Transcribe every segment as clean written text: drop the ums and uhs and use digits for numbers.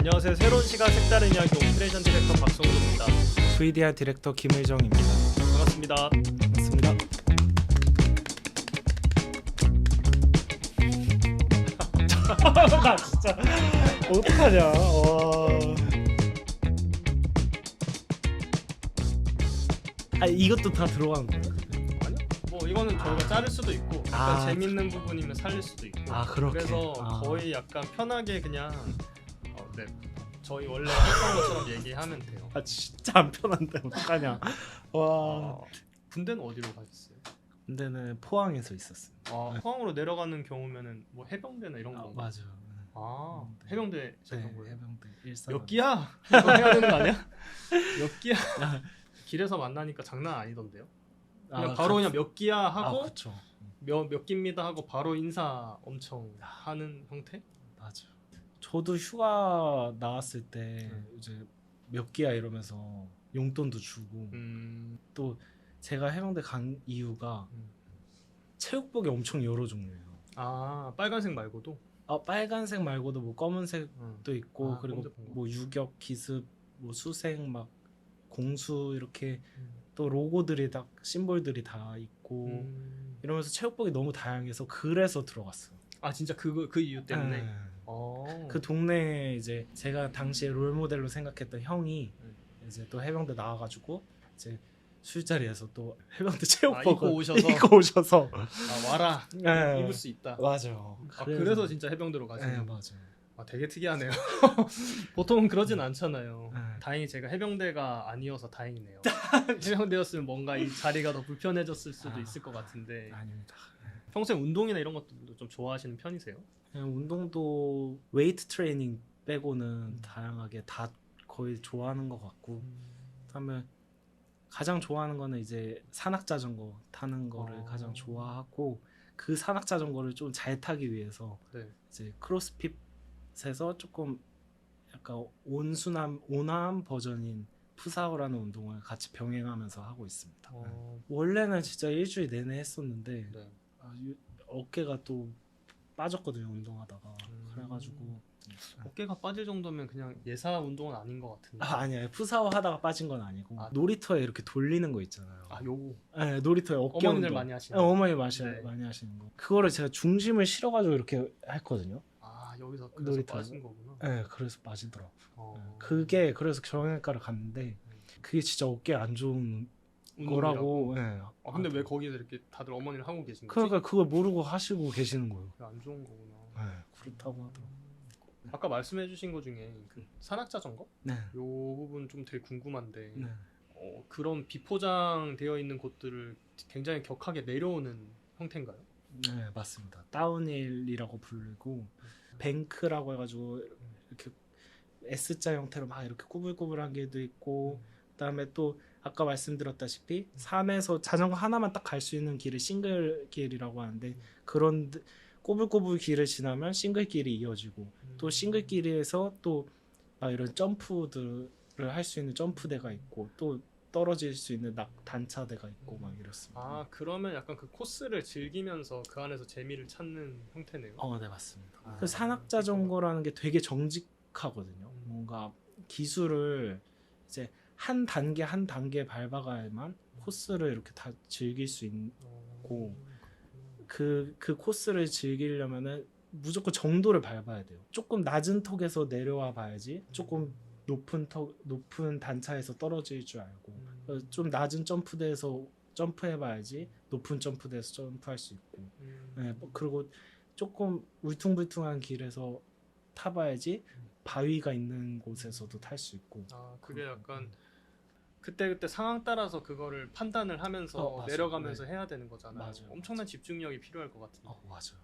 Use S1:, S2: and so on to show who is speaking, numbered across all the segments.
S1: 안녕하세요. 새로운 시각 색다른 이야기 오퍼레이션 디렉터 박성우입니다.
S2: VDR 디렉터 김의정입니다.
S1: 반갑습니다.
S2: 반갑습니다. 나 진짜 어떡하냐. 이것도 다 들어간 거야?
S1: 아니요. 뭐 이거는 저희가 자를 수도 있고 약간 재밌는 부분이면 살릴 수도 있고.
S2: 그렇게.
S1: 그래서 거의 약간 편하게 그냥 네. 저희 원래 했던 것처럼 얘기하면 돼요.
S2: 진짜 안 편한데 어떡하냐. 와.
S1: 군대는 어디로 가셨어요?
S2: 군대는 포항에서 있었어요.
S1: 포항으로 내려가는 경우면은 뭐 해병대나 이런 거.
S2: 맞아.
S1: 해병대 있었던
S2: 네,
S1: 거예요.
S2: 해병대 일산.
S1: 몇 기야? 이거 해야 되는 거 아니야? 몇 기야? 길에서 만나니까 장난 아니던데요? 그냥 바로 그냥 몇 기야 하고
S2: 그쵸.
S1: 몇 기입니다 하고 바로 인사 엄청 하는 형태?
S2: 맞아. 저도 휴가 나왔을 때 이제 몇 기야 이러면서 용돈도 주고 또 제가 해병대 간 이유가 체육복이 엄청 여러 종류예요.
S1: 빨간색 말고도?
S2: 빨간색 말고도 뭐 검은색도 있고 그리고 뭐 유격, 기습, 뭐 수색, 막 공수 이렇게 또 로고들이 다 심볼들이 다 있고 이러면서 체육복이 너무 다양해서 그래서 들어갔어요.
S1: 진짜 그 이유 때문에?
S2: 그 동네에 이제 제가 당시에 롤모델로 생각했던 형이 이제 또 해병대 나와가지고 이제 술자리에서 또 해병대 체육복을 입고 오셔서
S1: 와라.
S2: 네.
S1: 입을 수 있다.
S2: 맞아요.
S1: 그래서 진짜 해병대로 가시는.
S2: 네, 맞아요.
S1: 되게 특이하네요. 보통은 그러진 않잖아요. 다행히 제가 해병대가 아니어서 다행이네요. 해병대였으면 뭔가 이 자리가 더 불편해졌을 수도 있을 것 같은데.
S2: 아닙니다.
S1: 평소에 운동이나 이런 것도 좀 좋아하시는 편이세요?
S2: 그냥 운동도 웨이트 트레이닝 빼고는 다양하게 다 거의 좋아하는 것 같고 그다음에 가장 좋아하는 거는 이제 산악 자전거 타는 거를 가장 좋아하고 그 산악 자전거를 좀 잘 타기 위해서 이제 크로스핏에서 조금 약간 온암 버전인 푸사오라는 운동을 같이 병행하면서 하고 있습니다. 원래는 진짜 일주일 내내 했었는데 어깨가 또 빠졌거든요, 운동하다가. 그래가지고
S1: 어깨가 빠질 정도면 그냥 예사 운동은 아닌 것 같은데.
S2: 아니야, 푸사오 하다가 빠진 건 아니고 놀이터에 이렇게 돌리는 거 있잖아요.
S1: 요거.
S2: 네, 놀이터에 어깨
S1: 어머니들
S2: 운동.
S1: 많이 하시는.
S2: 어머니 많이 하시는 거. 그거를 제가 중심을 실어가지고 이렇게 했거든요.
S1: 여기서 그래서 빠진 거구나.
S2: 네, 그래서 빠지더라고. 그게 그래서 정형외과를 갔는데 그게 진짜 어깨에 안 좋은 거라고.
S1: 근데 왜 거기서 이렇게 다들 어머니를 하고 계신 거지?
S2: 그러니까 그걸 모르고 하시고 계시는 거예요.
S1: 안 좋은 거구나.
S2: 그렇다고 하더라고.
S1: 아까 말씀해주신 거 중에 그 산악 자전거?
S2: 네.
S1: 요 부분 좀 되게 궁금한데
S2: 네.
S1: 그런 비포장되어 있는 곳들을 굉장히 격하게 내려오는 형태인가요?
S2: 네, 맞습니다. 다운힐이라고 부르고 뱅크라고 해가지고 이렇게 S자 형태로 막 이렇게 꾸불꾸불한 게도 있고 그다음에 또 아까 말씀드렸다시피 산에서 자전거 하나만 딱 갈 수 있는 길을 싱글 길이라고 하는데 그런 꼬불꼬불 길을 지나면 싱글 길이 이어지고 또 싱글 길에서 또 이런 점프들을 할 수 있는 점프대가 있고 또 떨어질 수 있는 단차대가 있고 막 이렇습니다.
S1: 그러면 약간 그 코스를 즐기면서 그 안에서 재미를 찾는 형태네요.
S2: 네, 맞습니다. 그 산악 자전거라는 게 되게 정직하거든요. 뭔가 기술을 이제 한 단계 한 단계 밟아가야만 코스를 이렇게 다 즐길 수 있고 그 코스를 즐기려면은 무조건 정도를 밟아야 돼요. 조금 낮은 턱에서 내려와 봐야지 조금 높은 단차에서 떨어질 줄 알고 좀 낮은 점프대에서 점프해 봐야지 높은 점프대에서 점프할 수 있고 그리고 조금 울퉁불퉁한 길에서 타봐야지 바위가 있는 곳에서도 탈 수 있고.
S1: 그게 약간 그때 상황 따라서 그거를 판단을 하면서 내려가면서 해야 되는 거잖아요.
S2: 맞아요.
S1: 엄청난 집중력이 필요할 것 같은데.
S2: 맞아요.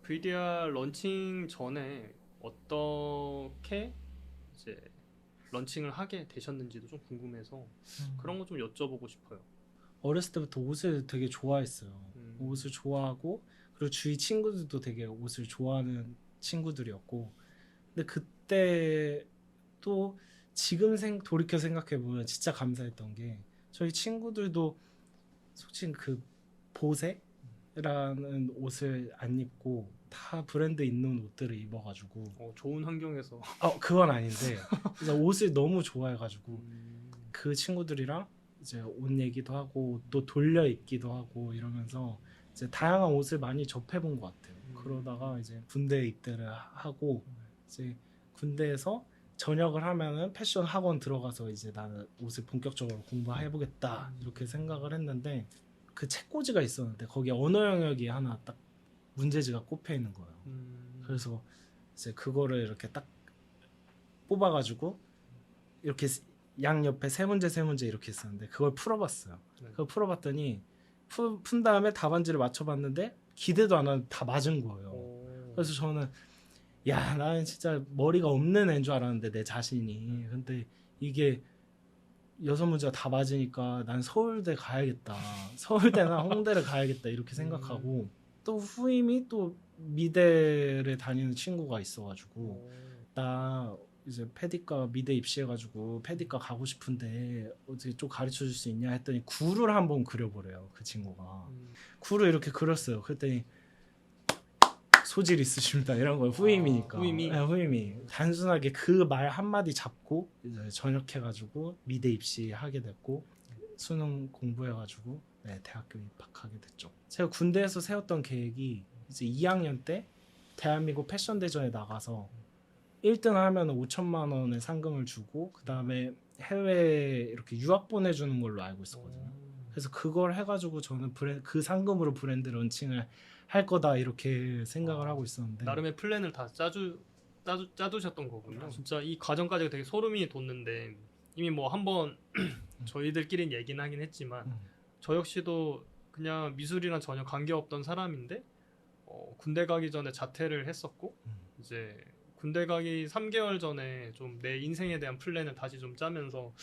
S1: VDR 런칭 전에 어떻게 이제 런칭을 하게 되셨는지도 좀 궁금해서 그런 거 좀 여쭤보고 싶어요.
S2: 어렸을 때부터 옷을 되게 좋아했어요. 옷을 좋아하고 그리고 주위 친구들도 되게 옷을 좋아하는 친구들이었고 근데 그때 또 지금 돌이켜 생각해 보면 진짜 감사했던 게 저희 친구들도 솔직히 그 보세라는 옷을 안 입고 다 브랜드 있는 옷들을 입어가지고
S1: 좋은 환경에서
S2: 그건 아닌데 이제 옷을 너무 좋아해가지고 그 친구들이랑 이제 옷 얘기도 하고 또 돌려 입기도 하고 이러면서 이제 다양한 옷을 많이 접해본 것 같아요. 그러다가 이제 군대 입대를 하고 이제 군대에서 전역을 하면은 패션 학원 들어가서 이제 나는 옷을 본격적으로 공부해보겠다 이렇게 생각을 했는데 그 책꽂이가 있었는데 거기에 언어 영역이 하나 딱 문제지가 꼽혀 있는 거예요. 그래서 이제 그거를 이렇게 딱 뽑아가지고 이렇게 양 옆에 세 문제 이렇게 있었는데 그걸 풀어봤어요.
S1: 네.
S2: 그걸 풀어봤더니 푼 다음에 답안지를 맞춰봤는데 기대도 안 하는 다 맞은 거예요. 그래서 저는 야 나는 진짜 머리가 없는 애인 줄 알았는데 내 자신이 근데 이게 6문제가 다 맞으니까 난 서울대 가야겠다. 서울대나 홍대를 가야겠다 이렇게 생각하고 또 후임이 또 미대를 다니는 친구가 있어가지고 나 이제 패디과 미대 입시해가지고 패디과 가고 싶은데 어떻게 좀 가르쳐줄 수 있냐 했더니 구를 한번 그려보래요. 그 친구가 구를 이렇게 그렸어요. 그랬더니 소질 있으십니다 이런 거 후임이니까.
S1: 후임이?
S2: 네, 후임이 단순하게 그 말 한마디 잡고 이제 전역해가지고 미대 입시하게 됐고 수능 공부해가지고 네, 대학교 입학하게 됐죠. 제가 군대에서 세웠던 계획이 이제 2학년 때 대한민국 패션 대전에 나가서 1등 하면 5천만 원의 상금을 주고 그 다음에 해외에 이렇게 유학 보내주는 걸로 알고 있었거든요. 그래서 그걸 해가지고 저는 그 상금으로 브랜드 런칭을 할 거다 이렇게 생각을 하고 있었는데
S1: 나름의 플랜을 다 짜두셨던 거군요. 진짜 이 과정까지가 되게 소름이 돋는데 이미 뭐 한번 저희들끼리는 얘기는 하긴 했지만 저 역시도 그냥 미술이랑 전혀 관계없던 사람인데 군대 가기 전에 자퇴를 했었고 이제 군대 가기 3개월 전에 좀 내 인생에 대한 플랜을 다시 좀 짜면서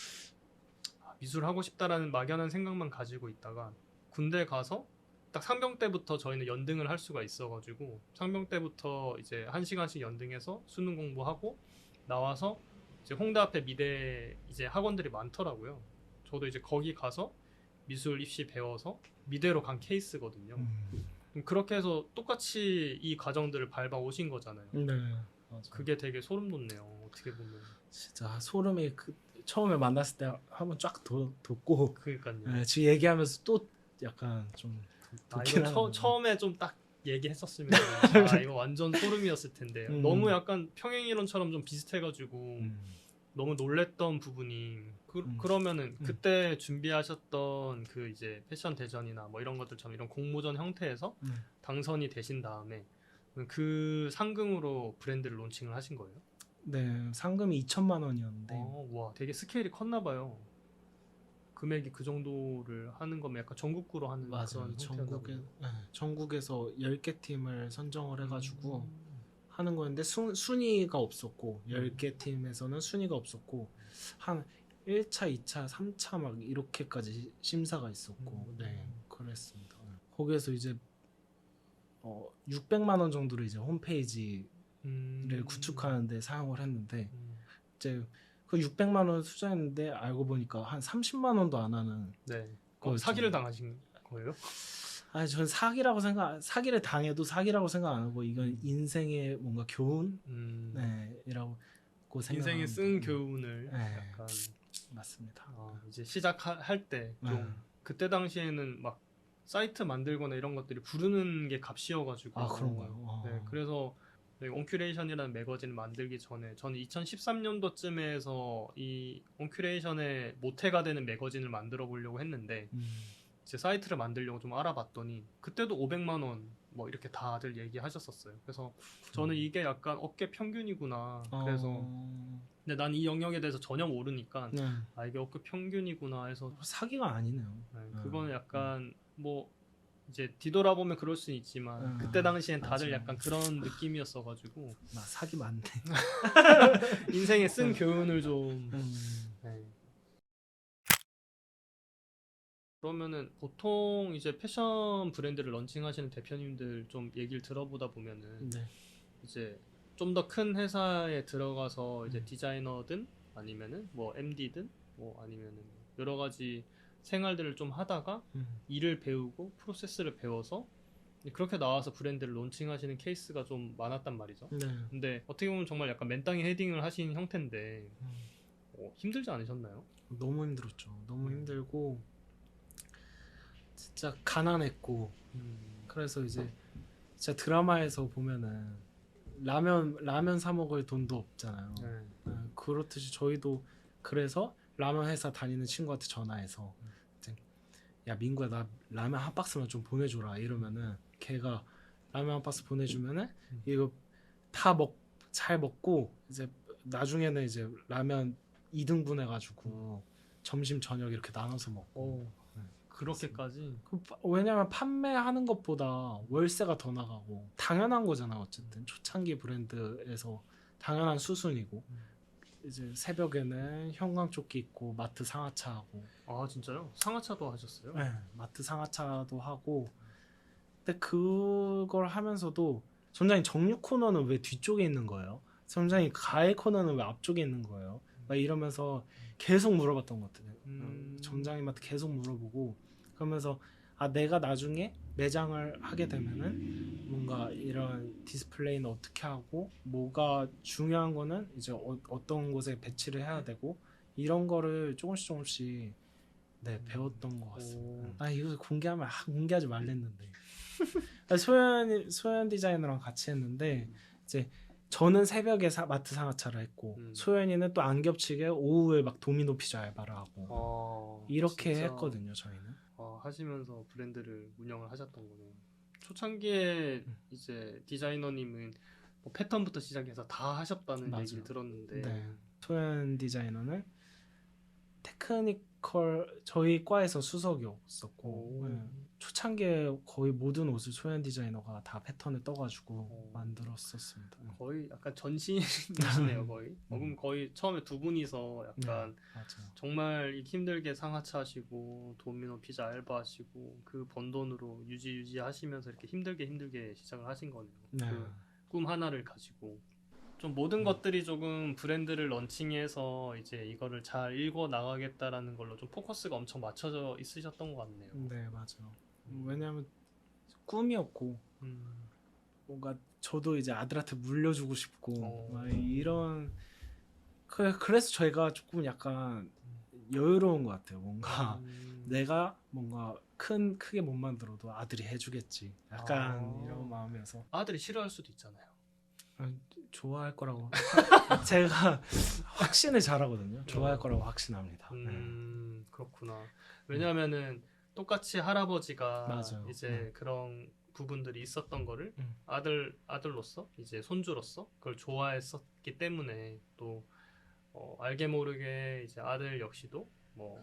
S1: 미술 하고 싶다라는 막연한 생각만 가지고 있다가 군대 가서 딱 상병 때부터 저희는 연등을 할 수가 있어가지고 상병 때부터 이제 1시간씩 연등해서 수능 공부하고 나와서 이제 홍대 앞에 미대 이제 학원들이 많더라고요. 저도 이제 거기 가서 미술 입시 배워서 미대로 간 케이스거든요. 그렇게 해서 똑같이 이 과정들을 밟아 오신 거잖아요.
S2: 네, 맞아.
S1: 그게 되게 소름 돋네요. 어떻게 보면.
S2: 진짜 소름이 처음에 만났을 때 한번 쫙 돋고
S1: 그러니까요.
S2: 네, 지금 얘기하면서 또 약간 좀 돋긴
S1: 이거
S2: 하는데.
S1: 처음에 좀 딱 얘기했었으면 이거 완전 소름이었을 텐데 너무 약간 평행이론처럼 좀 비슷해가지고 너무 놀랬던 부분이 그러면은 그때 준비하셨던 그 이제 패션 대전이나 뭐 이런 것들처럼 이런 공모전 형태에서 당선이 되신 다음에 그 상금으로 브랜드를 론칭을 하신 거예요?
S2: 네, 상금이 2천만 원이었는데
S1: 와 되게 스케일이 컸나 봐요. 금액이 그 정도를 하는 거면 약간 전국구로 하는
S2: 맞아요.
S1: 그런
S2: 전국에서 10개 팀을 선정을 해가지고 하는 거였는데 순위가 없었고 10개 팀에서는 순위가 없었고 한 1차, 2차, 3차 막 이렇게까지 심사가 있었고 네 그랬습니다. 거기에서 이제 600만 원 정도를 이제 홈페이지를 구축하는데 사용을 했는데 이제 그 600만 원 투자했는데 알고 보니까 한 30만 원도 안 하는
S1: 사기를 당하신 거예요?
S2: 아니 전 사기를 당해도 사기라고 생각 안 하고 이건 인생의 뭔가 교훈 이라고 생각.
S1: 인생에 쓴 교훈을 약간
S2: 맞습니다.
S1: 이제 시작할 때 좀 그때 당시에는 막 사이트 만들거나 이런 것들이 부르는 게 값이어가지고
S2: 그런가요?
S1: 네, 그래서 온큐레이션이라는 매거진을 만들기 전에 저는 2013년도쯤에서 이 온큐레이션의 모태가 되는 매거진을 만들어 보려고 했는데 제 사이트를 만들려고 좀 알아봤더니 그때도 500만 원 뭐 이렇게 다들 얘기하셨었어요. 그래서 저는 이게 약간 업계 평균이구나. 그래서 근데 난 이 영역에 대해서 전혀 모르니까 이게 업계 평균이구나 해서
S2: 사기가 아니네요.
S1: 그거는 약간 뭐 이제 뒤돌아보면 그럴 수는 있지만 그때 당시엔 다들 약간 그런 느낌이었어가지고
S2: 사기 맞네.
S1: 인생에 쓴 교훈을 좀 그러면은 보통 이제 패션 브랜드를 런칭하시는 대표님들 좀 얘기를 들어보다 보면은 이제 좀 더 큰 회사에 들어가서 이제 디자이너든 아니면은 뭐 MD든 뭐 아니면은 여러 가지 생활들을 좀 하다가 일을 배우고 프로세스를 배워서 그렇게 나와서 브랜드를 론칭하시는 케이스가 좀 많았단 말이죠.
S2: 네.
S1: 근데 어떻게 보면 정말 약간 맨땅에 헤딩을 하신 형태인데 힘들지 않으셨나요?
S2: 너무 힘들었죠. 너무 힘들고 진짜 가난했고 그래서 이제 진짜 드라마에서 보면은 라면 사 먹을 돈도 없잖아요.
S1: 네.
S2: 그렇듯이 저희도 그래서 라면 회사 다니는 친구한테 전화해서 이제 야 민구야 나 라면 한 박스만 좀 보내줘라 이러면은 걔가 라면 한 박스 보내주면은 이거 다 잘 먹고 이제 나중에는 이제 라면 2등분 해가지고 점심 저녁 이렇게 나눠서 먹고
S1: 그렇게까지.
S2: 왜냐면 판매하는 것보다 월세가 더 나가고 당연한 거잖아. 어쨌든 초창기 브랜드에서 당연한 수순이고 이제 새벽에는 형광조끼 입고 마트 상하차 하고
S1: 아 진짜요? 상하차도 하셨어요?
S2: 네, 마트 상하차도 하고 근데 그걸 하면서도 점장님 정육 코너는 왜 뒤쪽에 있는 거예요? 점장님 가해 코너는 왜 앞쪽에 있는 거예요? 막 이러면서 계속 물어봤던 것 같아요. 점장님한테 계속 물어보고 그러면서 아 내가 나중에 매장을 하게 되면은 뭔가 이런 디스플레이는 어떻게 하고 뭐가 중요한 거는 이제 어떤 곳에 배치를 해야 되고 이런 거를 조금씩 네 배웠던 것 같습니다. 아 이거 공개하지 말랬는데 소연 디자이너랑 같이 했는데 이제 저는 새벽에 마트 상하차를 했고 소연이는 또 안 겹치게 오후에 막 도미노 피자 알바를 하고 이렇게
S1: 진짜,
S2: 했거든요 저희는.
S1: 하시면서 브랜드를 운영을 하셨던 거네요. 초창기에 이제 디자이너님은 뭐 패턴부터 시작해서 다 하셨다는
S2: 맞아요.
S1: 얘기를 들었는데
S2: 네. 소연 디자이너는 테크니컬 저희 과에서 수석이었었고 네. 초창기에 거의 모든 옷을 소연 디자이너가 다 패턴을 떠가지고 만들었었습니다.
S1: 거의 약간 전신이시네요 거의. 그럼 거의 처음에 두 분이서 약간
S2: 맞아요.
S1: 정말 힘들게 상하차 하시고 도미노 피자 알바 하시고 그 번 돈으로 유지 하시면서 이렇게 힘들게 시작을 하신 거네요.
S2: 네.
S1: 그 꿈 하나를 가지고 좀 모든 것들이 조금 브랜드를 런칭해서 이제 이거를 잘 읽어 나가겠다라는 걸로 좀 포커스가 엄청 맞춰져 있으셨던 것 같네요.
S2: 네 맞아요. 왜냐하면 꿈이었고 뭔가 저도 이제 아들한테 물려주고 싶고 막 이런 그래서 저희가 조금 약간 여유로운 것 같아요. 뭔가 내가 뭔가 크게 못 만들어도 아들이 해주겠지. 약간 이런 마음이어서
S1: 아들이 싫어할 수도 있잖아요.
S2: 좋아할 거라고 제가 확신을 잘하거든요. 좋아할 거라고 확신합니다.
S1: 그렇구나. 왜냐하면은 똑같이 할아버지가
S2: 맞아요.
S1: 이제 그런 부분들이 있었던 거를 아들로서 이제 손주로서 그걸 좋아했었기 때문에 또 알게 모르게 이제 아들 역시도 뭐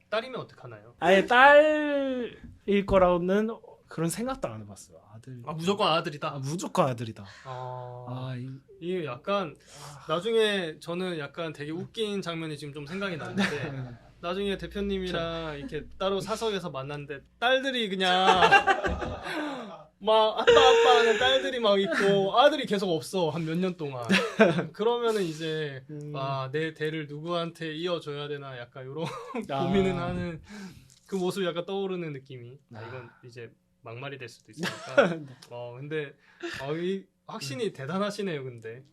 S1: 딸이면 어떡하나요?
S2: 아예 딸일 거라고는 그런 생각도 안 해봤어요. 아들.
S1: 무조건 아들이다.
S2: 무조건 아들이다.
S1: 이게 약간 나중에 저는 약간 되게 웃긴 장면이 지금 좀 생각이 나는데 나중에 대표님이랑 이렇게 따로 사석에서 만났는데 딸들이 그냥 막 아빠 하는 딸들이 막 있고 아들이 계속 없어 한 몇 년 동안. 그러면은 이제 내 대를 누구한테 이어줘야 되나 약간 이런 고민을 하는 그 모습이 약간 떠오르는 느낌이. 이건 이제 막말이 될 수도 있으니까. 근데 이 확신이 대단하시네요, 근데.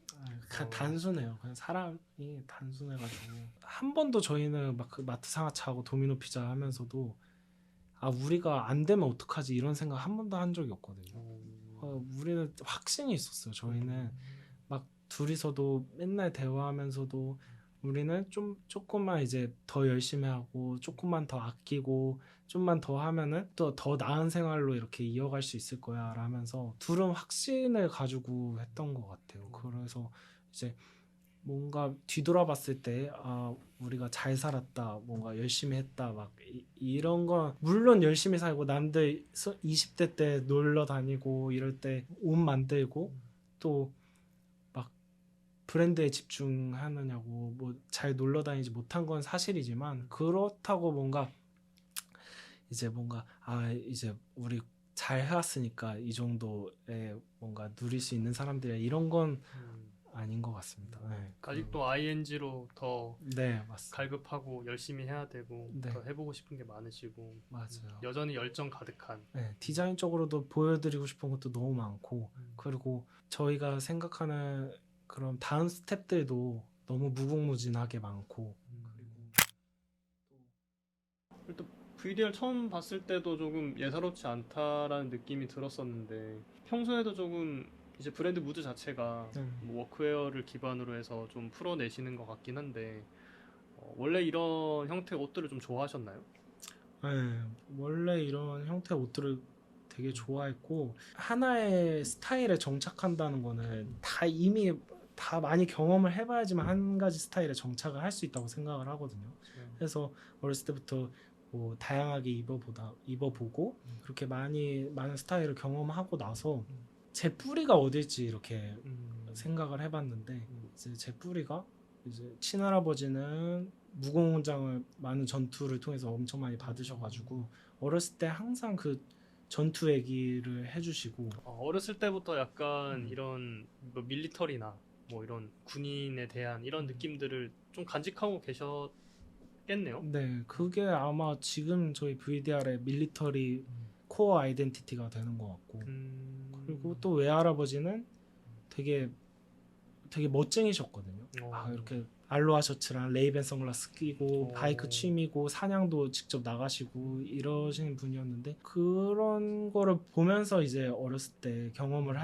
S2: 단순해요. 그냥 사람이 단순해가지고 한 번도 저희는 막 그 마트 상하차하고 도미노 피자 하면서도 우리가 안 되면 어떡하지 이런 생각 한 번도 한 적이 없거든요. 우리는 확신이 있었어요. 저희는 막 둘이서도 맨날 대화하면서도 우리는 조금만 이제 더 열심히 하고 조금만 더 아끼고 좀만 더 하면은 또 더 나은 생활로 이렇게 이어갈 수 있을 거야 라면서 둘은 확신을 가지고 했던 것 같아요. 그래서 이제 뭔가 뒤돌아봤을 때 우리가 잘 살았다 뭔가 열심히 했다 막 이런 건 물론 열심히 살고 남들 20대 때 놀러 다니고 이럴 때 옷 만들고 또 막 브랜드에 집중하느냐고 뭐 잘 놀러 다니지 못한 건 사실이지만 그렇다고 뭔가 이제 이제 우리 잘 해왔으니까 이 정도의 뭔가 누릴 수 있는 사람들이야 이런 건 아닌 것 같습니다. 네,
S1: 아직도 ING로 더
S2: 네, 맞습니다.
S1: 갈급하고 열심히 해야 되고
S2: 네.
S1: 더 해보고 싶은 게 많으시고
S2: 맞아요.
S1: 여전히 열정 가득한.
S2: 네, 디자인적으로도 보여드리고 싶은 것도 너무 많고 그리고 저희가 생각하는 그런 다음 스텝들도 너무 무궁무진하게 많고
S1: 일단 VDR 처음 봤을 때도 조금 예사롭지 않다라는 느낌이 들었었는데 평소에도 조금 이제 브랜드 무드 자체가 뭐 워크웨어를 기반으로 해서 좀 풀어내시는 것 같긴 한데 원래 이런 형태의 옷들을 좀 좋아하셨나요?
S2: 네, 원래 이런 형태의 옷들을 되게 좋아했고 하나의 스타일에 정착한다는 거는 다 이미 다 많이 경험을 해봐야지만 한 가지 스타일에 정착을 할 수 있다고 생각을 하거든요. 그래서 어렸을 때부터 뭐 다양하게 입어보고 그렇게 많은 스타일을 경험하고 나서 제 뿌리가 어딜지 이렇게 생각을 해봤는데 이제 제 뿌리가 이제 친할아버지는 무공장을 많은 전투를 통해서 엄청 많이 받으셔가지고 어렸을 때 항상 그 전투 얘기를 해주시고
S1: 어렸을 때부터 약간 이런 뭐 밀리터리나 뭐 이런 군인에 대한 이런 느낌들을 좀 간직하고 계셨겠네요.
S2: 네, 그게 아마 지금 저희 VDR의 밀리터리 코어 아이덴티티가 되는 것 같고 그리고 또 외할아버지는 되게 멋쟁이셨거든요. 이렇게 알로하 셔츠랑 레이벤 선글라스 끼고 바이크 취미고 사냥도 직접 나가시고 이러시는 분이었는데 그런 거를 보면서 이제 어렸을 때 경험을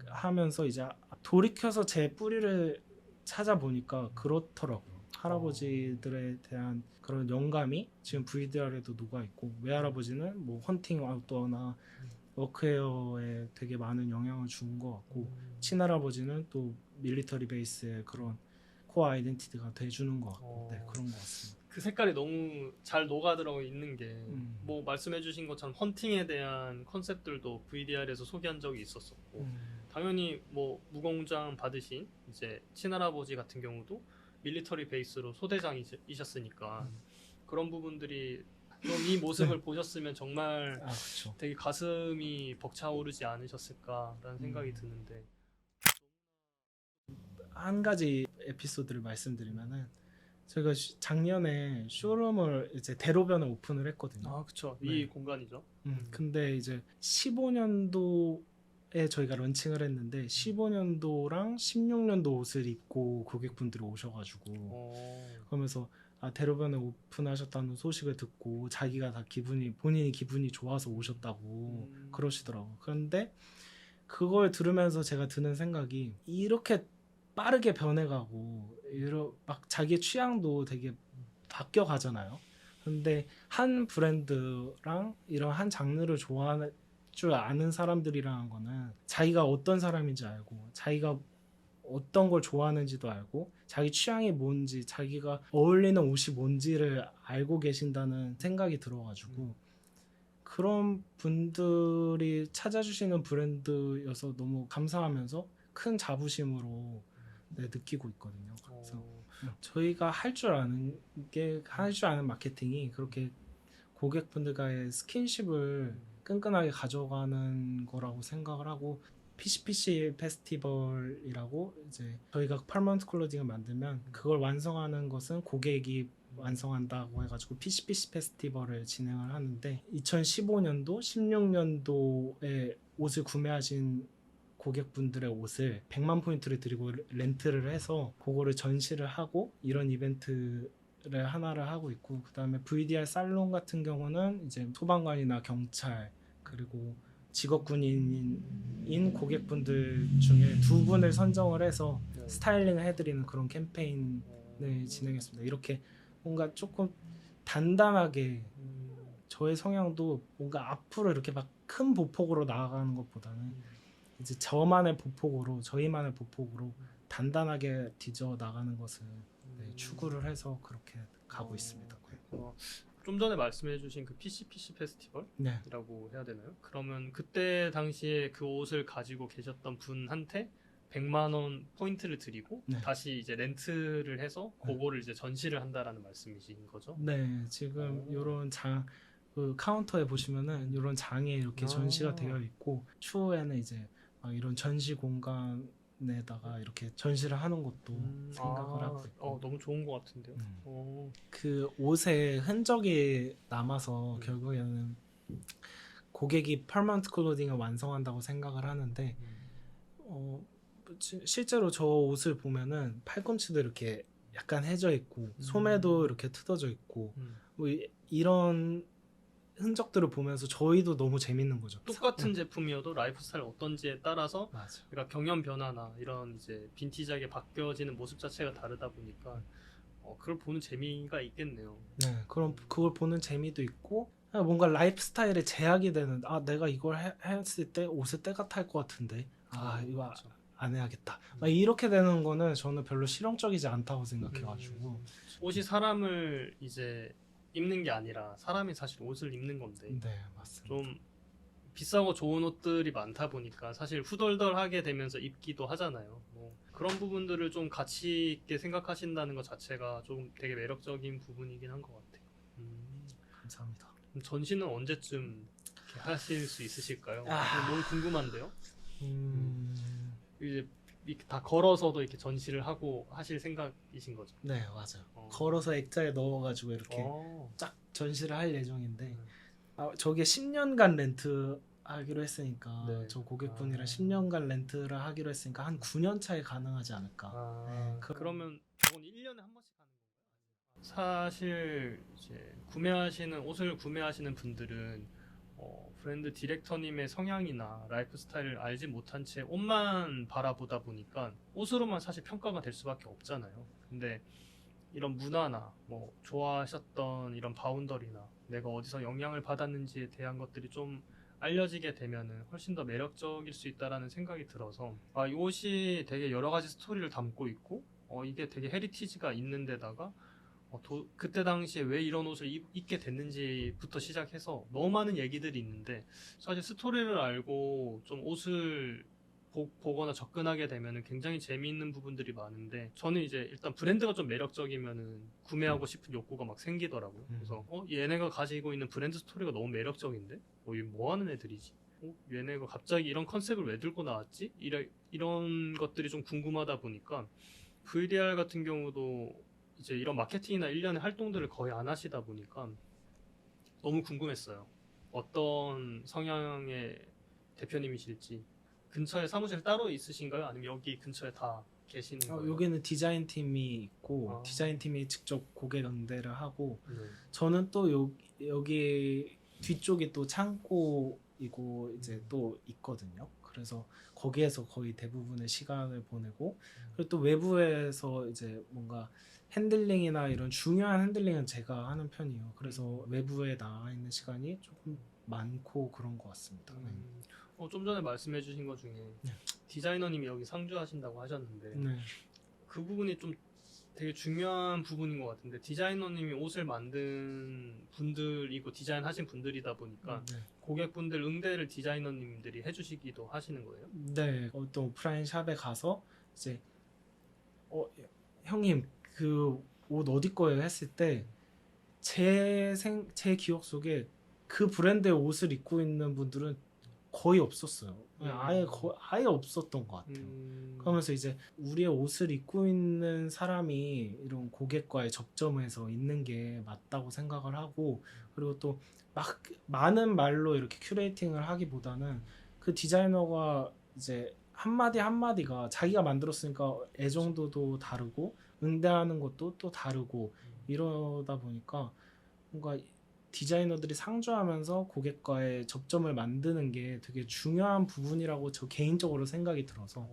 S2: 하면서 이제 돌이켜서 제 뿌리를 찾아보니까 그렇더라고요. 할아버지들에 대한 그런 영감이 지금 VDR에도 녹아있고 외할아버지는 뭐 헌팅 아웃도어나 워크웨어에 되게 많은 영향을 준 것 같고 친할아버지는 또 밀리터리 베이스의 그런 코어 아이덴티티가 돼주는 것 같고 네, 그런 것 같습니다.
S1: 그 색깔이 너무 잘 녹아들어 있는 게 뭐 말씀해주신 것처럼 헌팅에 대한 컨셉들도 VDR에서 소개한 적이 있었었고 당연히 뭐 무공장 받으신 이제 친할아버지 같은 경우도 밀리터리 베이스로 소대장이셨으니까 그런 부분들이 좀 이 모습을 보셨으면 정말
S2: 그렇죠.
S1: 되게 가슴이 벅차오르지 않으셨을까라는 생각이 드는데
S2: 한 가지 에피소드를 말씀드리면은 저희가 작년에 쇼룸을 이제 대로변에 오픈을 했거든요.
S1: 그쵸.
S2: 네.
S1: 이 공간이죠.
S2: 근데 이제 15년도에 저희가 런칭을 했는데 15년도랑 16년도 옷을 입고 고객분들이 오셔가지고 그러면서 대로변에 오픈하셨다는 소식을 듣고 자기가 다 본인이 기분이 좋아서 오셨다고 그러시더라고요. 그런데 그걸 들으면서 제가 드는 생각이 이렇게 빠르게 변해가고 막 자기 취향도 되게 바뀌어 가잖아요. 근데 한 브랜드랑 이런 한 장르를 좋아하는 줄 아는 사람들이라는 거는 자기가 어떤 사람인지 알고 자기가 어떤 걸 좋아하는지도 알고 자기 취향이 뭔지 자기가 어울리는 옷이 뭔지를 알고 계신다는 생각이 들어가지고 그런 분들이 찾아주시는 브랜드여서 너무 감사하면서 큰 자부심으로 느끼고 있거든요. 그래서 저희가 할 줄 아는 마케팅이 그렇게 고객분들과의 스킨십을 끈끈하게 가져가는 거라고 생각을 하고 PCPC 페스티벌이라고 이제 저희가 퍼먼트 클로징을 만들면 그걸 완성하는 것은 고객이 완성한다고 해가지고 PCPC 페스티벌을 진행을 하는데 2015년도, 16년도에 옷을 구매하신 고객분들의 옷을 100만 포인트를 드리고 렌트를 해서 그거를 전시를 하고 이런 이벤트를 하나를 하고 있고 그다음에 VDR 살롱 같은 경우는 이제 소방관이나 경찰 그리고 직업군인인 고객분들 중에 2분을 선정을 해서 스타일링을 해드리는 그런 캠페인을 진행했습니다. 이렇게 뭔가 조금 단단하게 저의 성향도 뭔가 앞으로 이렇게 막 큰 보폭으로 나아가는 것보다는 이제 저희만의 보폭으로 단단하게 뒤져 나가는 것을 추구를 해서 그렇게 가고 있습니다.
S1: 좀 전에 말씀해주신 그 PCPC 페스티벌이라고 해야 되나요? 그러면 그때 당시에 그 옷을 가지고 계셨던 분한테 100만 원 포인트를 드리고 다시 이제 렌트를 해서 그거를 이제 전시를 한다라는 말씀이신 거죠?
S2: 네, 지금 이런 그 카운터에 보시면은 이런 장에 이렇게 전시가 되어 있고 추후에는 이제 이런 전시 공간을 공간에다가 이렇게 전시를 하는 것도 생각을 하고 있고
S1: 너무 좋은 것 같은데요.
S2: 그 옷에 흔적이 남아서 결국에는 고객이 퍼먼트 클로딩을 완성한다고 생각을 하는데 실제로 저 옷을 보면은 팔꿈치도 이렇게 약간 해져 있고 소매도 이렇게 트어져 있고 뭐 이런 흔적들을 보면서 저희도 너무 재밌는 거죠.
S1: 똑같은 제품이어도 라이프 스타일 어떤지에 따라서
S2: 맞아.
S1: 그러니까 경련 변화나 이런 이제 빈티지하게 바뀌어지는 모습 자체가 다르다 보니까 그걸 보는 재미가 있겠네요.
S2: 네, 그럼 그걸 보는 재미도 있고 뭔가 라이프 스타일에 제약이 되는 내가 이걸 했을 때 옷에 때가 탈 것 같은데 이거
S1: 그렇죠.
S2: 안 해야겠다. 막 이렇게 되는 거는 저는 별로 실용적이지 않다고 생각해가지고
S1: 옷이 사람을 이제 입는 게 아니라 사람이 사실 옷을 입는 건데
S2: 네 맞습니다.
S1: 좀 비싸고 좋은 옷들이 많다 보니까 사실 후덜덜하게 되면서 입기도 하잖아요. 뭐 그런 부분들을 좀 가치 있게 생각하신다는 것 자체가 좀 되게 매력적인 부분이긴 한 것 같아요.
S2: 감사합니다.
S1: 그럼 전시는 언제쯤 이렇게 하실 수 있으실까요? 너무 궁금한데요. 이제 이렇게 다 걸어서도 이렇게 전시를 하고 하실 생각이신 거죠?
S2: 네 맞아요. 걸어서 액자에 넣어가지고 이렇게
S1: 어.
S2: 쫙 전시를 할 예정인데 저게 10년간 렌트 하기로 했으니까
S1: 네.
S2: 저 고객분이랑 10년간 렌트를 하기로 했으니까 한 9년 차에 가능하지 않을까. 네,
S1: 그러면 저건 1년에 한 번씩 하는 건가요? 사실 이제 옷을 구매하시는 분들은 브랜드 디렉터님의 성향이나 라이프 스타일을 알지 못한 채 옷만 바라보다 보니까 옷으로만 사실 평가가 될 수밖에 없잖아요. 근데 이런 문화나 뭐 좋아하셨던 이런 바운더리나 내가 어디서 영향을 받았는지에 대한 것들이 좀 알려지게 되면은 훨씬 더 매력적일 수 있다라는 생각이 들어서 이 옷이 되게 여러 가지 스토리를 담고 있고 이게 되게 헤리티지가 있는 데다가 그때 당시에 왜 이런 옷을 입게 됐는지부터 시작해서 너무 많은 얘기들이 있는데 사실 스토리를 알고 좀 옷을 보거나 접근하게 되면 굉장히 재미있는 부분들이 많은데 저는 이제 일단 브랜드가 좀 매력적이면은 구매하고 싶은 욕구가 막 생기더라고요. 그래서 얘네가 가지고 있는 브랜드 스토리가 너무 매력적인데 이게 뭐 하는 애들이지? 얘네가 갑자기 이런 컨셉을 왜 들고 나왔지? 이런 것들이 좀 궁금하다 보니까 VDR 같은 경우도 이제 이런 마케팅이나 일련의 활동들을 거의 안 하시다 보니까 너무 궁금했어요. 어떤 성향의 대표님이실지. 근처에 사무실 따로 있으신가요? 아니면 여기 근처에 다 계시는 거예요?
S2: 여기는 디자인 팀이 있고 디자인 팀이 직접 고객 응대를 하고 저는 또 여기 뒤쪽이 또 창고이고 이제 또 있거든요. 그래서 거기에서 거의 대부분의 시간을 보내고 그리고 또 외부에서 이제 뭔가 핸들링이나 이런 중요한 핸들링은 제가 하는 편이에요. 그래서 외부에 나와 있는 시간이 조금 많고 그런 것 같습니다.
S1: 좀 전에 말씀해주신 것 중에 디자이너님이 여기 상주하신다고 하셨는데 그 부분이 좀 되게 중요한 부분인 것 같은데 디자이너님이 옷을 만든 분들이고 디자인하신 분들이다 보니까 고객분들 응대를 디자이너님들이 해주시기도 하시는 거예요? 네,
S2: 어떤 오프라인 샵에 가서 이제 형님 그 옷 어디 거예요 했을 때 제 기억 속에 그 브랜드의 옷을 입고 있는 분들은 거의 없었어요. 아예 없었던 것 같아요. 그러면서 이제 우리의 옷을 입고 있는 사람이 이런 고객과의 접점에서 있는 게 맞다고 생각을 하고 그리고 또 막 많은 말로 이렇게 큐레이팅을 하기보다는 그 디자이너가 이제 한마디 한마디가 자기가 만들었으니까 애정도도 다르고 응대하는 것도 또 다르고 이러다 보니까 뭔가 디자이너들이 상주하면서 고객과의 접점을 만드는 게 되게 중요한 부분이라고 저 개인적으로 생각이 들어서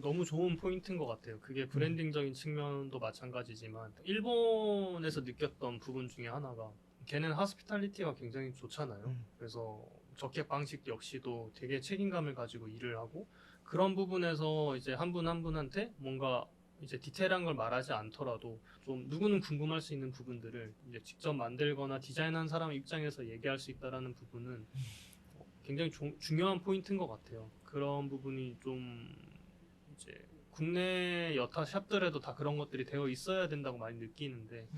S1: 너무 좋은 포인트인 것 같아요. 그게 브랜딩적인 측면도 마찬가지지만 일본에서 느꼈던 부분 중에 하나가 걔는 하스피탈리티가 굉장히 좋잖아요. 그래서 적객 방식 역시도 되게 책임감을 가지고 일을 하고 그런 부분에서 이제 한 분 한 분한테 뭔가 이제 디테일한 걸 말하지 않더라도 좀 누구는 궁금할 수 있는 부분들을 이제 직접 만들거나 디자인한 사람 입장에서 얘기할 수 있다라는 부분은 굉장히 중요한 포인트인 것 같아요. 그런 부분이 좀 이제 국내 여타 샵들에도 다 그런 것들이 되어 있어야 된다고 많이 느끼는데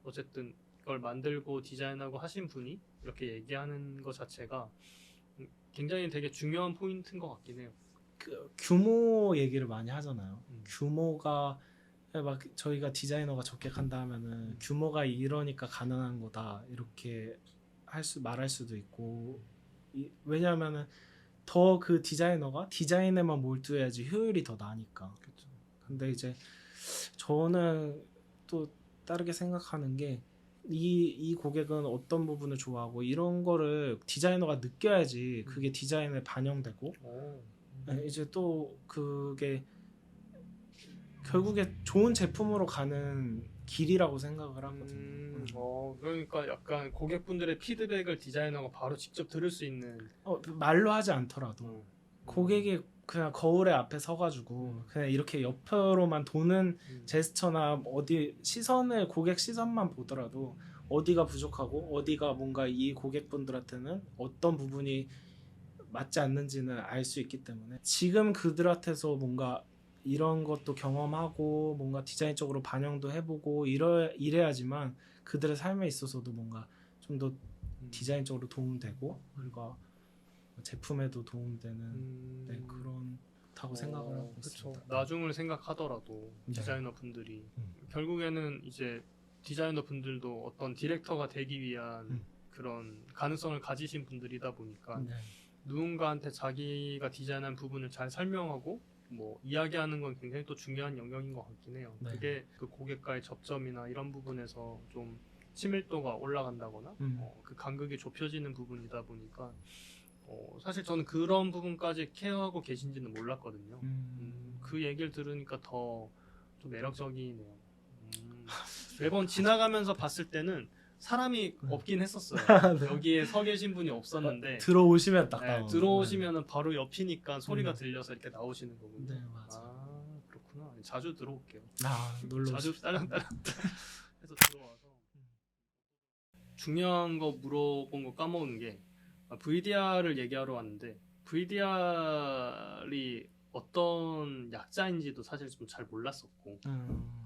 S1: 어쨌든 이걸 만들고 디자인하고 하신 분이 이렇게 얘기하는 것 자체가 굉장히 되게 중요한 포인트인 것 같긴 해요.
S2: 그 규모 얘기를 많이 하잖아요.
S1: 음.
S2: 규모가 막 저희가 디자이너가 적게 간다 하면은 규모가 이러니까 가능한 거다 이렇게 말할 수도 있고 왜냐하면은 더 그 디자이너가 디자인에만 몰두해야지 효율이 더 나니까.
S1: 그렇죠.
S2: 근데 이제 저는 또 다르게 생각하는 게 이 고객은 어떤 부분을 좋아하고 이런 거를 디자이너가 느껴야지 그게 디자인에 반영되고 이제 또 그게 결국에 좋은 제품으로 가는 길이라고 생각을 하거든요.
S1: 그러니까 약간 고객분들의 피드백을 디자이너가 바로 직접 들을 수 있는
S2: 말로 하지 않더라도 고객이 그냥 거울에 앞에 서가지고 그냥 이렇게 옆으로만 도는 제스처나 어디 시선을 고객 시선만 보더라도 어디가 부족하고 어디가 뭔가 이 고객분들한테는 어떤 부분이 맞지 않는지는 알 수 있기 때문에 지금 그들한테서 뭔가 이런 것도 경험하고 뭔가 디자인적으로 반영도 해보고 이래야지만 그들의 삶에 있어서도 뭔가 좀 더 디자인적으로 도움되고 그리고 제품에도 도움되는 네, 그렇다고 생각을 하고 있습니다.
S1: 나중을 생각하더라도
S2: 네.
S1: 디자이너 분들이 결국에는 이제 디자이너 분들도 어떤 디렉터가 되기 위한 그런 가능성을 가지신 분들이다 보니까
S2: 네.
S1: 누군가한테 자기가 디자인한 부분을 잘 설명하고 뭐 이야기하는 건 굉장히 또 중요한 영역인 것 같긴 해요.
S2: 네.
S1: 그게 그 고객과의 접점이나 이런 부분에서 좀 친밀도가 올라간다거나 그 간극이 좁혀지는 부분이다 보니까 사실 저는 그런 부분까지 케어하고 계신지는 몰랐거든요. 그 얘기를 들으니까 더 좀 매력적이네요. 매번 지나가면서 봤을 때는 사람이 없긴 했었어요.
S2: 네.
S1: 여기에 서 계신 분이 없었는데
S2: 들어오시면 딱
S1: 네,
S2: 나오는.
S1: 들어오시면은 바로 옆이니까 소리가 들려서 이렇게 나오시는 거군요.
S2: 네, 맞아.
S1: 아, 그렇구나. 자주 들어올게요.
S2: 놀러
S1: 자주 딸랑딸랑 해서 들어와서 중요한 거 물어본 거 까먹은 게 VDR을 얘기하러 왔는데 VDR이 어떤 약자인지도 사실 좀 잘 몰랐었고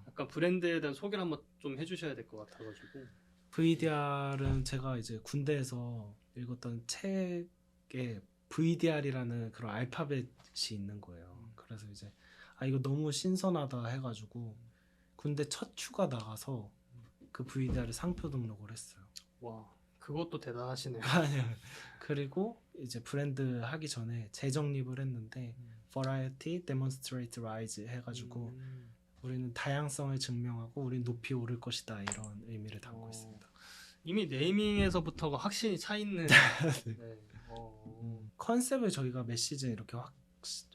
S1: 약간 브랜드에 대한 소개를 한번 좀 해주셔야 될 것 같아가지고.
S2: VDR은 제가 이제 군대에서 읽었던 책에 VDR이라는 그런 알파벳이 있는 거예요. 그래서 이제 이거 너무 신선하다 해가지고 군대 첫 휴가 나가서 그 VDR을 상표 등록을 했어요.
S1: 와, 그것도 대단하시네요.
S2: 아니요. 그리고 이제 브랜드 하기 전에 재정립을 했는데 Variety Demonstrate Rise 해가지고 우리는 다양성을 증명하고 우리는 높이 오를 것이다 이런 의미를 담고 있습니다.
S1: 이미 네이밍에서부터가 확신이 차 있는. 네.
S2: 컨셉을 저희가 몇 시즌 이렇게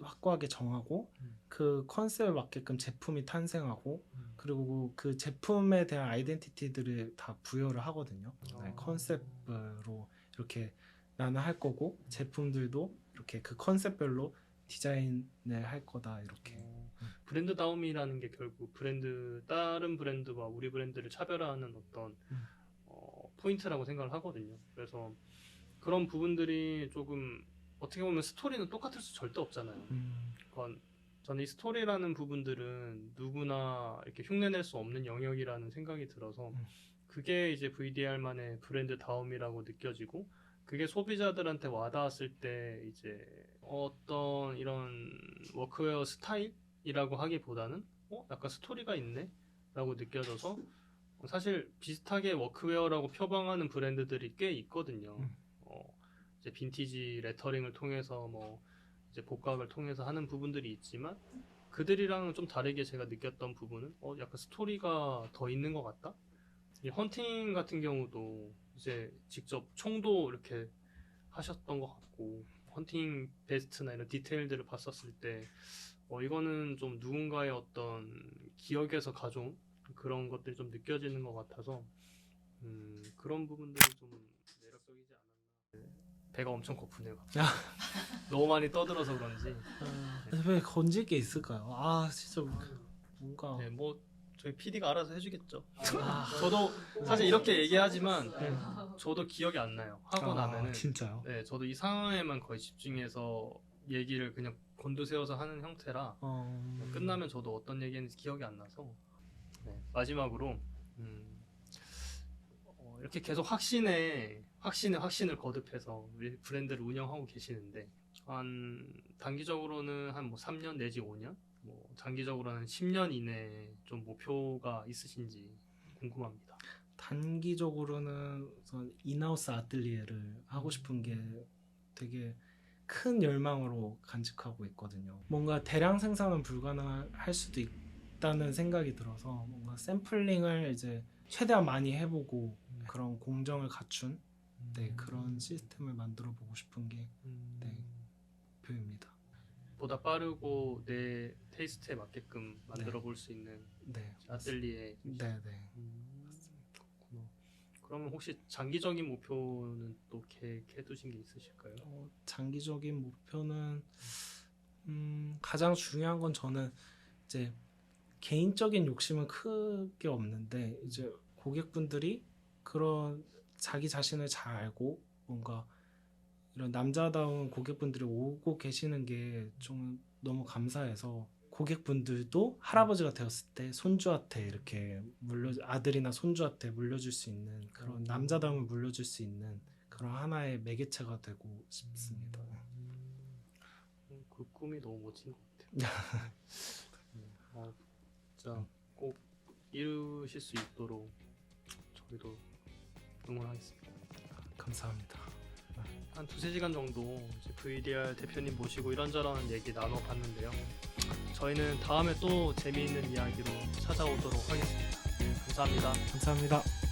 S2: 확고하게 정하고 그 컨셉에 맞게끔 제품이 탄생하고 그리고 그 제품에 대한 아이덴티티들을 다 부여를 하거든요. 네, 컨셉으로 이렇게 나는 할 거고 제품들도 이렇게 그 컨셉별로 디자인을 할 거다 이렇게.
S1: 브랜드다움이라는 게 결국 다른 브랜드와 우리 브랜드를 차별화하는 어떤 포인트라고 생각을 하거든요. 그래서 그런 부분들이 조금 어떻게 보면 스토리는 똑같을 수 절대 없잖아요. 저는 이 스토리라는 부분들은 누구나 이렇게 흉내낼 수 없는 영역이라는 생각이 들어서 그게 이제 VDR만의 브랜드다움이라고 느껴지고 그게 소비자들한테 와닿았을 때 이제 어떤 이런 워크웨어 스타일이라고 하기보다는 약간 스토리가 있네? 라고 느껴져서 사실 비슷하게 워크웨어라고 표방하는 브랜드들이 꽤 있거든요. 이제 빈티지 레터링을 통해서 뭐 이제 복각을 통해서 하는 부분들이 있지만 그들이랑은 좀 다르게 제가 느꼈던 부분은 약간 스토리가 더 있는 것 같다? 이 헌팅 같은 경우도 이제 직접 총도 이렇게 하셨던 것 같고 헌팅 베스트나 이런 디테일들을 봤었을 때 이거는 좀 누군가의 어떤 기억에서 가져온 그런 것들이 좀 느껴지는 것 같아서 그런 부분들이 좀 매력적이지 않았나. 배가 엄청 고프네요. 너무 많이 떠들어서 그런지.
S2: 왜 건질 게 있을까요? 진짜 뭔가.
S1: 네, 뭐 저희 PD가 알아서 해주겠죠. 저도 사실 이렇게 얘기하지만 저도 기억이 안 나요. 하고 나면은.
S2: 진짜요?
S1: 네, 저도 이 상황에만 거의 집중해서 얘기를 그냥 곤두세워서 하는 형태라 끝나면 저도 어떤 얘기했는지 기억이 안 나서. 네, 마지막으로 이렇게 계속 확신을 거듭해서 우리 브랜드를 운영하고 계시는데 한 단기적으로는 한 뭐 3년 내지 5년, 뭐 장기적으로는 10년 이내에 좀 목표가 있으신지 궁금합니다.
S2: 단기적으로는 우선 인하우스 아틀리에를 하고 싶은 게 되게 큰 열망으로 간직하고 있거든요. 뭔가 대량 생산은 불가능할 수도 있다는 생각이 들어서 뭔가 샘플링을 이제 최대한 많이 해보고 그런 공정을 갖춘 네, 그런 시스템을 만들어 보고 싶은 게 네, 목표입니다.
S1: 보다 빠르고 내 테이스트에 맞게끔 만들어 볼 수 있는
S2: 네,
S1: 아틀리에.
S2: 네, 네.
S1: 그렇구나. 그러면 혹시 장기적인 목표는 또 계획해 두신 게 있으실까요?
S2: 장기적인 목표는 가장 중요한 건 저는 이제 개인적인 욕심은 크게 없는데 이제 고객분들이 그런 자기 자신을 잘 알고 뭔가 이런 남자다운 고객분들이 오고 계시는 게 좀 너무 감사해서 고객분들도 할아버지가 되었을 때 손주한테 이렇게 아들이나 손주한테 물려줄 수 있는 그런 남자다움을 물려줄 수 있는 그런 하나의 매개체가 되고 싶습니다.
S1: 그 꿈이 너무 멋진 것 같아요. 진짜 꼭 이루실 수 있도록 저희도 응원하겠습니다.
S2: 감사합니다.
S1: 한 2-3시간 정도 이제 VDR 대표님 모시고 이런저런 얘기 나눠봤는데요. 저희는 다음에 또 재미있는 이야기로 찾아오도록 하겠습니다. 감사합니다.
S2: 감사합니다.